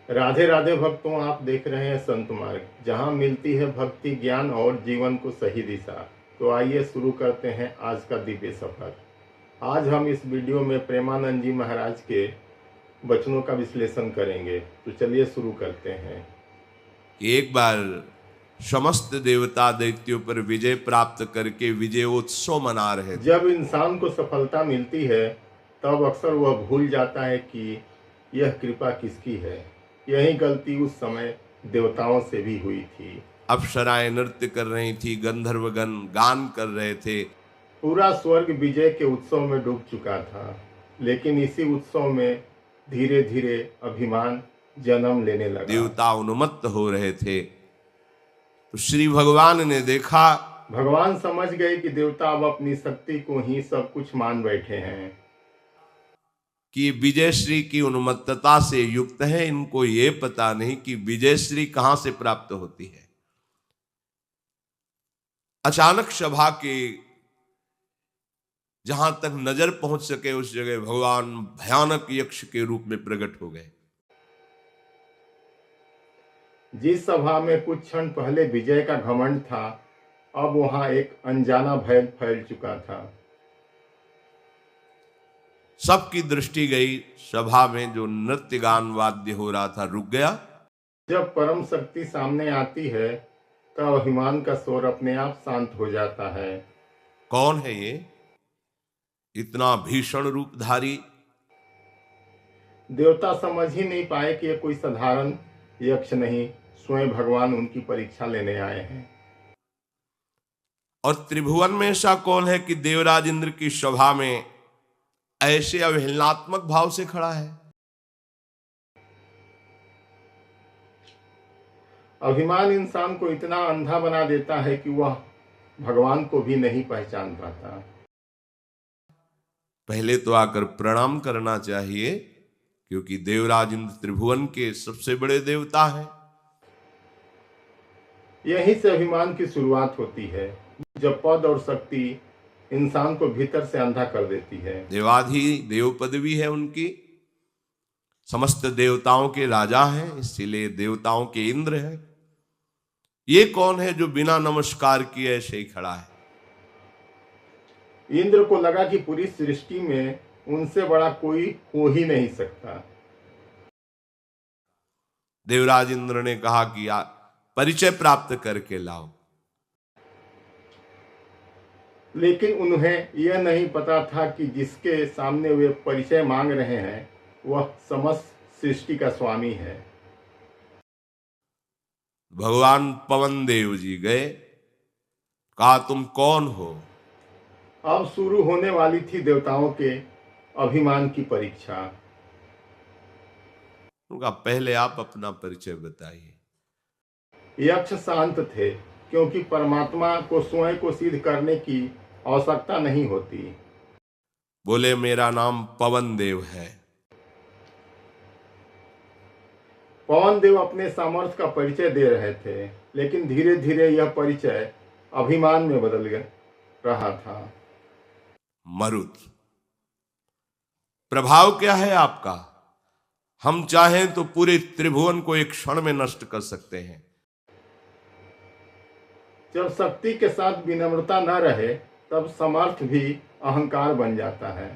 राधे राधे भक्तों, आप देख रहे हैं संत मार्ग, जहां मिलती है भक्ति, ज्ञान और जीवन को सही दिशा। तो आइए शुरू करते हैं आज का दिव्य सफर। आज हम इस वीडियो में प्रेमानंद जी महाराज के वचनों का विश्लेषण करेंगे। तो चलिए शुरू करते हैं। एक बार समस्त देवता दैत्यों पर विजय प्राप्त करके विजयोत्सव मना रहे थे। जब इंसान को सफलता मिलती है तब अक्सर वह भूल जाता है कि यह कृपा किसकी है। यही गलती उस समय देवताओं से भी हुई थी। अप्सराएं नृत्य कर रही थी, गंधर्वगण गान कर रहे थे। पूरा स्वर्ग विजय के उत्सव में डूब चुका था, लेकिन इसी उत्सव में धीरे धीरे अभिमान जन्म लेने लगा। देवता उन्मत्त हो रहे थे। तो श्री भगवान ने देखा, भगवान समझ गए कि देवता अब अपनी शक्ति को ही सब कुछ मान बैठे हैं कि विजयश्री की उन्मत्तता से युक्त है। इनको ये पता नहीं कि विजयश्री कहां से प्राप्त होती है। अचानक सभा के जहां तक नजर पहुंच सके उस जगह भगवान भयानक यक्ष के रूप में प्रकट हो गए। जिस सभा में कुछ क्षण पहले विजय का घमंड था, अब वहां एक अनजाना भय फैल चुका था। सबकी दृष्टि गई, सभा में जो नृत्य गान वाद्य हो रहा था रुक गया। जब परम शक्ति सामने आती है तब अभिमान का स्वर अपने आप शांत हो जाता है। कौन है ये इतना भीषण रूपधारी? देवता समझ ही नहीं पाए कि ये कोई साधारण यक्ष नहीं, स्वयं भगवान उनकी परीक्षा लेने आए हैं। और त्रिभुवन में ऐसा कौन है कि देवराज इंद्र की सभा में ऐसे अवहेलनात्मक भाव से खड़ा है? अभिमान इंसान को इतना अंधा बना देता है कि वह भगवान को भी नहीं पहचान पाता। पहले तो आकर प्रणाम करना चाहिए, क्योंकि देवराज इंद्र त्रिभुवन के सबसे बड़े देवता हैं। यहीं से अभिमान की शुरुआत होती है, जब पद और शक्ति इंसान को भीतर से अंधा कर देती है। देवाधि देव पदवी है उनकी, समस्त देवताओं के राजा हैं, इसीलिए देवताओं के इंद्र हैं। ये कौन है जो बिना नमस्कार किए ऐसे ही खड़ा है? इंद्र को लगा कि पूरी सृष्टि में उनसे बड़ा कोई हो ही नहीं सकता। देवराज इंद्र ने कहा कि परिचय प्राप्त करके लाओ। लेकिन उन्हें यह नहीं पता था कि जिसके सामने वे परिचय मांग रहे हैं वह समस्त सृष्टि का स्वामी है। भगवान पवन देव जी गए, कहा तुम कौन हो? अब शुरू होने वाली थी देवताओं के अभिमान की परीक्षा। उनका पहले आप अपना परिचय बताइए। यक्ष शांत थे, क्योंकि परमात्मा को स्वयं को सिद्ध करने की आवश्यकता नहीं होती। बोले मेरा नाम पवन देव है। पवन देव अपने सामर्थ्य का परिचय दे रहे थे, लेकिन धीरे धीरे यह परिचय अभिमान में बदल रहा था। मरुत, प्रभाव क्या है आपका? हम चाहें तो पूरे त्रिभुवन को एक क्षण में नष्ट कर सकते हैं। जब शक्ति के साथ विनम्रता न रहे तब सामर्थ्य भी अहंकार बन जाता है।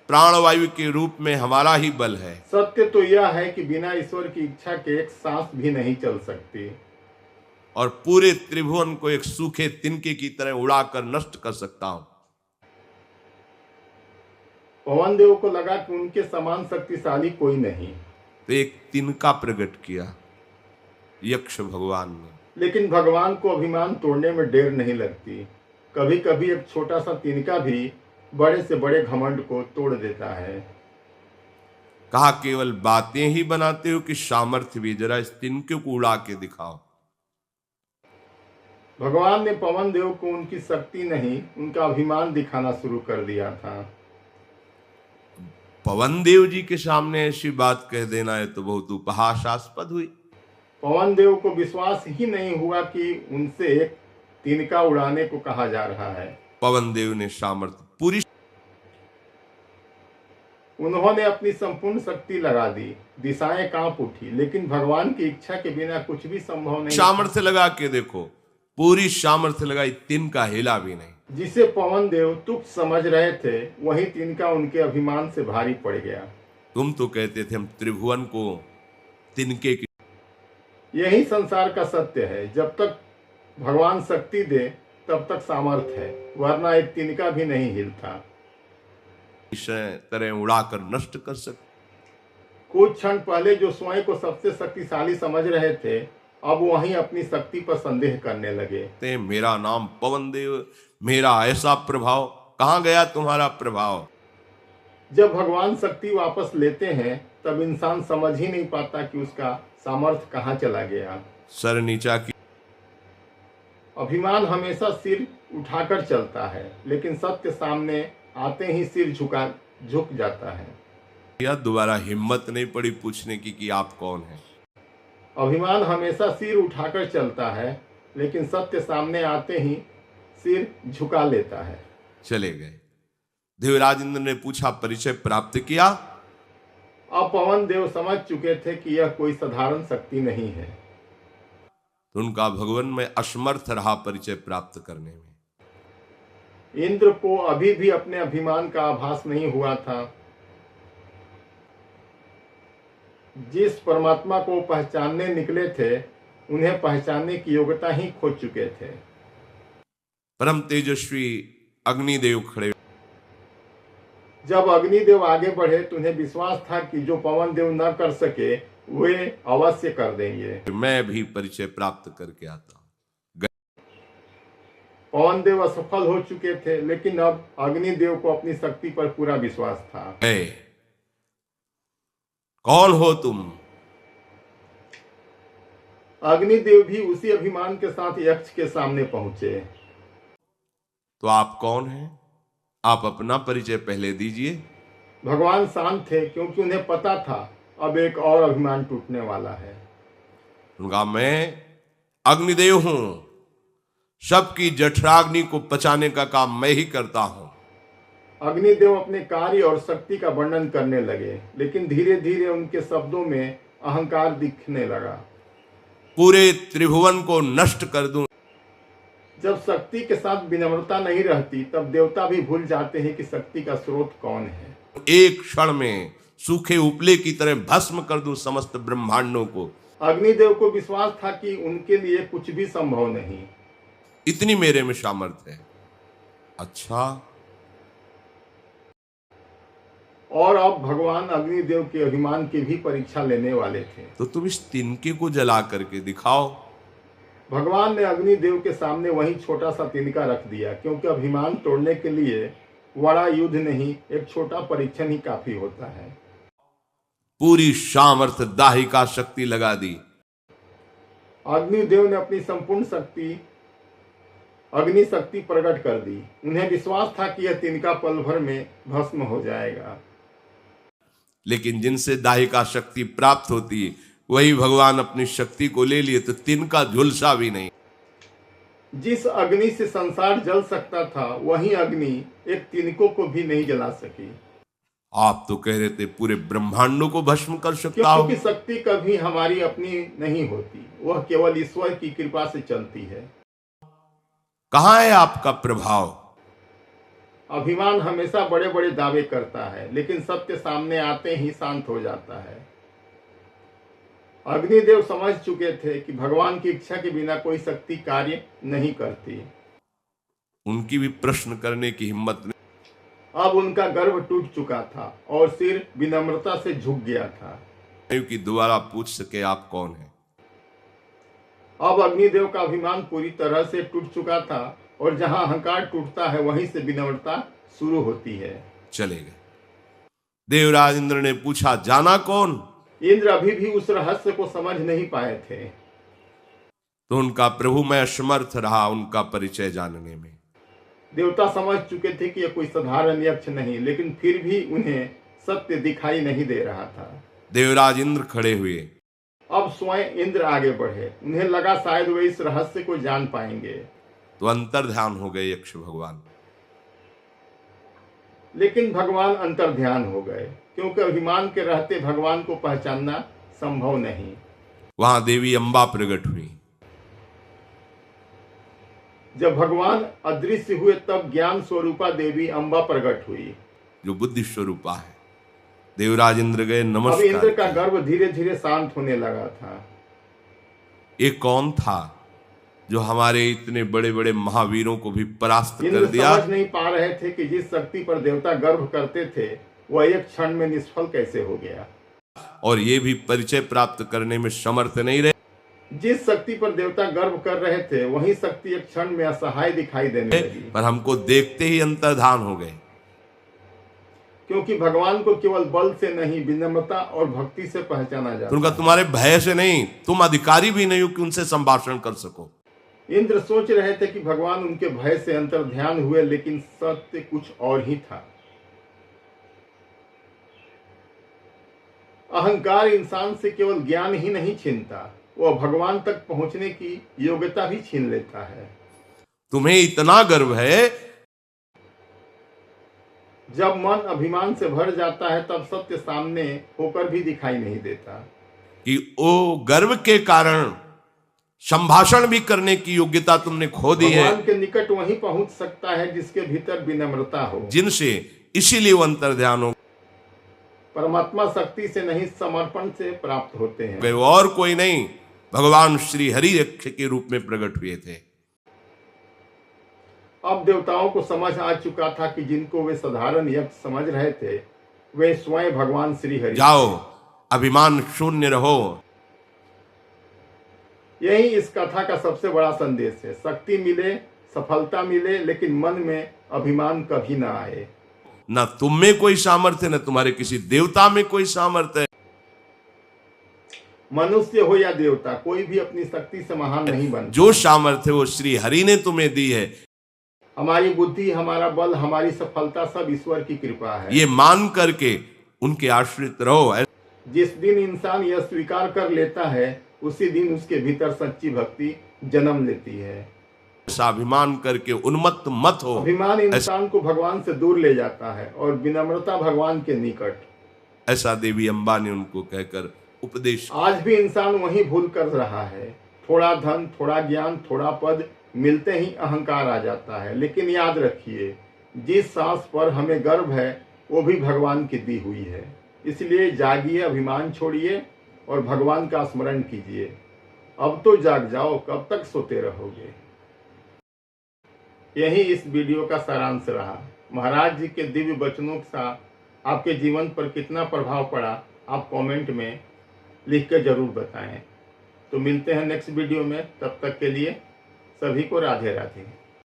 प्राणवायु के रूप में हमारा ही बल है। सत्य तो यह है कि बिना ईश्वर की इच्छा के एक सांस भी नहीं चल सकती, और पूरे त्रिभुवन को एक सूखे तिनके की तरह उड़ाकर नष्ट कर सकता हूं। पवन देव को लगा कि उनके समान शक्तिशाली कोई नहीं, तो एक तिनका प्रकट किया यक्ष भगवान ने। लेकिन भगवान को अभिमान तोड़ने में देर नहीं लगती। कभी कभी एक छोटा सा तिनका भी बड़े से बड़े घमंड को तोड़ देता है। कहा केवल बातें ही बनाते हो कि सामर्थ्य भी? जरा इस तिनके को उड़ा के दिखाओ। भगवान ने पवन देव को उनकी शक्ति नहीं, उनका अभिमान दिखाना शुरू कर दिया था। पवन देव जी के सामने ऐसी बात कह देना है तो बहुत उपहासास्पद हुई। पवन देव को विश्वास ही नहीं हुआ कि उनसे एक तिनका उड़ाने को कहा जा रहा है। पवन देव ने सामर्थ्य पूरी उन्होंने अपनी संपूर्ण शक्ति लगा दी, दिशाएं कांप उठी, लेकिन भगवान की इच्छा के बिना कुछ भी संभव नहीं। सामर्थ्य लगा के देखो, पूरी सामर्थ्य लगाई, तिनका हिला भी नहीं। जिसे पवन देव तुच्छ समझ रहे थे, वही तिनका उनके अभिमान से भारी पड़ गया। तुम तो कहते थे हम त्रिभुवन को तिनके की। यही संसार का सत्य है। जब तक भगवान शक्ति दे तब तक सामर्थ्य है, वरना एक तिनका भी नहीं हिलता। इस तरह उड़ाकर नष्ट कर सकते। कुछ क्षण पहले जो स्वयं को सबसे शक्तिशाली समझ रहे थे, अब वहीं अपनी शक्ति पर संदेह करने लगे। मेरा नाम पवन देव, मेरा ऐसा प्रभाव, कहाँ गया तुम्हारा प्रभाव? जब भगवान शक्ति वापस लेते हैं तब इंसान समझ ही नहीं पाता कि उसका सामर्थ्य कहाँ चला गया। सर नीचा की। अभिमान हमेशा सिर उठाकर चलता है, लेकिन सत्य सामने आते ही सिर झुक जाता है। या दोबारा हिम्मत नहीं पड़ी पूछने की कि आप कौन हैं। अभिमान हमेशा सिर उठाकर चलता है, लेकिन सत्य सामने आते ही सिर झुका लेता है। चले गए। देवराज इंद्र ने पूछा, परिचय प्राप्त किया? अब पवन देव समझ चुके थे कि यह कोई साधारण शक्ति नहीं है। तो उनका भगवान में असमर्थ रहा परिचय प्राप्त करने में। इंद्र को अभी भी अपने अभिमान का आभास नहीं हुआ था। जिस परमात्मा को पहचानने निकले थे, उन्हें पहचानने की योग्यता ही खो चुके थे। परम तेजस्वी अग्निदेव खड़े। जब अग्निदेव आगे बढ़े तो उन्हें विश्वास था कि जो पवन देव न कर सके वे अवश्य कर देंगे। मैं भी परिचय प्राप्त करके आता हूं। पवन देव असफल हो चुके थे, लेकिन अब अग्निदेव को अपनी शक्ति पर पूरा विश्वास था। कौन हो तुम? अग्निदेव भी उसी अभिमान के साथ यक्ष के सामने पहुंचे। तो आप कौन हैं? आप अपना परिचय पहले दीजिए। भगवान शांत थे, क्योंकि उन्हें पता था अब एक और अभिमान टूटने वाला है। उनका मैं अग्निदेव हूं, सबकी जठराग्नि को पचाने का काम मैं ही करता हूं। अग्निदेव अपने कार्य और शक्ति का वर्णन करने लगे, लेकिन धीरे धीरे उनके शब्दों में अहंकार दिखने लगा। पूरे त्रिभुवन को नष्ट कर दूं। जब शक्ति के साथ विनम्रता नहीं रहती, तब देवता भी भूल जाते हैं कि शक्ति का स्रोत कौन है। एक क्षण में सूखे उपले की तरह भस्म कर दूं समस्त ब्रह्मांडों को। अग्निदेव को विश्वास था कि उनके लिए कुछ भी संभव नहीं। इतनी मेरे में सामर्थ्य है। अच्छा, और अब भगवान अग्निदेव के अभिमान की भी परीक्षा लेने वाले थे। तो तुम इस तिनके को जला करके दिखाओ। भगवान ने अग्निदेव के सामने वही छोटा सा तिनका रख दिया, क्योंकि अभिमान तोड़ने के लिए बड़ा युद्ध नहीं, एक छोटा परीक्षण ही काफी होता है। पूरी सामर्थ्य दाहिका शक्ति लगा दी। अग्निदेव ने अपनी संपूर्ण शक्ति अग्नि शक्ति प्रकट कर दी। उन्हें विश्वास था कि यह तिनका पल भर में भस्म हो जाएगा। लेकिन जिनसे दाहिका शक्ति प्राप्त होती वही भगवान अपनी शक्ति को ले लिए, तो तिनका झुलसा भी नहीं। जिस अग्नि से संसार जल सकता था, वही अग्नि एक तिनको को भी नहीं जला सकी। आप तो कह रहे थे पूरे ब्रह्मांडों को भस्म कर सकता हो। क्योंकि शक्ति कभी हमारी अपनी नहीं होती, वह केवल ईश्वर की कृपा से चलती है। कहाँ है आपका प्रभाव? अभिमान हमेशा बड़े बड़े दावे करता है, लेकिन सत्य सामने आते ही शांत हो जाता है। अग्निदेव समझ चुके थे कि भगवान की इच्छा के बिना कोई शक्ति कार्य नहीं करती। उनकी भी प्रश्न करने की हिम्मत नहीं। अब उनका गर्व टूट चुका था और सिर विनम्रता से झुक गया था, क्योंकि दोबारा पूछ सके आप कौन हैं। अब अग्निदेव का अभिमान पूरी तरह से टूट चुका था, और जहां अहंकार टूटता है वहीं से विनम्रता शुरू होती है। चले गए। देवराज इंद्र ने पूछा, जाना कौन? इंद्र अभी भी उस रहस्य को समझ नहीं पाए थे। तो उनका प्रभु मैं असमर्थ रहा उनका परिचय जानने में। देवता समझ चुके थे कि यह कोई साधारण यक्ष नहीं, लेकिन फिर भी उन्हें सत्य दिखाई नहीं दे रहा था। देवराज इंद्र खड़े हुए। अब स्वयं इंद्र आगे बढ़े। उन्हें लगा शायद वे इस रहस्य को जान पाएंगे। तो अंतर ध्यान हो गए यक्ष भगवान। लेकिन भगवान अंतर ध्यान हो गए। क्योंकि अभिमान के रहते भगवान को पहचानना संभव नहीं। वहां देवी अम्बा प्रकट हुई। जब भगवान अदृश्य हुए तब ज्ञान स्वरूपा देवी अम्बा प्रकट हुई, जो बुद्धि स्वरूपा है। देवराज इंद्र गए, अब नमस्कार इंद्र का किया। गर्व धीरे धीरे शांत होने लगा था। ये कौन था जो हमारे इतने बड़े बड़े महावीरों को भी परास्त कर इंद्र दिया? समझ नहीं पा रहे थे कि जिस शक्ति पर देवता गर्व करते थे वह एक क्षण में निष्फल कैसे हो गया, और ये भी परिचय प्राप्त करने में समर्थ नहीं रहे। जिस शक्ति पर देवता गर्व कर रहे थे वही शक्ति एक क्षण में असहाय दिखाई देने लगी, पर हमको देखते ही अंतर्धान हो गए। क्योंकि भगवान को केवल बल से नहीं विनम्रता और भक्ति से पहचाना जाता तो उनका है। तुम्हारे भय से नहीं, तुम अधिकारी भी नहीं हो कि उनसे संभाषण कर सको। इंद्र सोच रहे थे कि भगवान उनके भय से अंतर ध्यान हुए, लेकिन सत्य कुछ और ही था। अहंकार इंसान से केवल ज्ञान ही नहीं छीनता, वह भगवान तक पहुंचने की योग्यता भी छीन लेता है। तुम्हें इतना गर्व है, जब मन अभिमान से भर जाता है तब सत्य सामने होकर भी दिखाई नहीं देता। कि वो गर्व के कारण संभाषण भी करने की योग्यता तुमने खो दी है, भगवान के निकट वही पहुंच सकता है जिसके भीतर विनम्रता हो। जिनसे इसीलिए वो अंतर्ध्यान हो परमात्मा शक्ति से नहीं समर्पण से प्राप्त होते हैं। गए। और कोई नहीं, भगवान श्री हरि यक्ष के रूप में प्रकट हुए थे। अब देवताओं को समझ आ चुका था कि जिनको वे साधारण यक्ष समझ रहे थे वे स्वयं भगवान श्री हरि। जाओ, अभिमान शून्य रहो। यही इस कथा का सबसे बड़ा संदेश है। शक्ति मिले, सफलता मिले, लेकिन मन में अभिमान कभी ना आए। न तुम में कोई सामर्थ्य, न तुम्हारे किसी देवता में कोई सामर्थ्य है। मनुष्य हो या देवता, कोई भी अपनी शक्ति से महान नहीं बनता। जो सामर्थ्य वो श्री हरि ने तुम्हें दी है, हमारी बुद्धि, हमारा बल, हमारी सफलता सब ईश्वर की कृपा है। ये मान करके उनके आश्रित रहो। जिस दिन इंसान यह स्वीकार कर लेता है उसी दिन उसके भीतर सच्ची भक्ति जन्म लेती है। ऐसा अभिमान करके उन्मत्त मत हो। अभिमान इंसान को भगवान से दूर ले जाता है और विनम्रता भगवान के निकट। ऐसा देवी अम्बा ने उनको कहकर उपदेश। आज भी इंसान वही भूल कर रहा है। थोड़ा धन, थोड़ा ज्ञान, थोड़ा पद मिलते ही अहंकार आ जाता है। लेकिन याद रखिए, जिस सांस पर हमें गर्व है वो भी भगवान की दी हुई है। इसलिए जागिए, अभिमान छोड़िए और भगवान का स्मरण कीजिए। अब तो जाग जाओ, कब तक सोते रहोगे। यही इस वीडियो का सारांश रहा। महाराज जी के दिव्य वचनों का आपके जीवन पर कितना प्रभाव पड़ा, आप कमेंट में लिख कर जरूर बताएं। तो मिलते हैं नेक्स्ट वीडियो में, तब तक के लिए सभी को राधे राधे।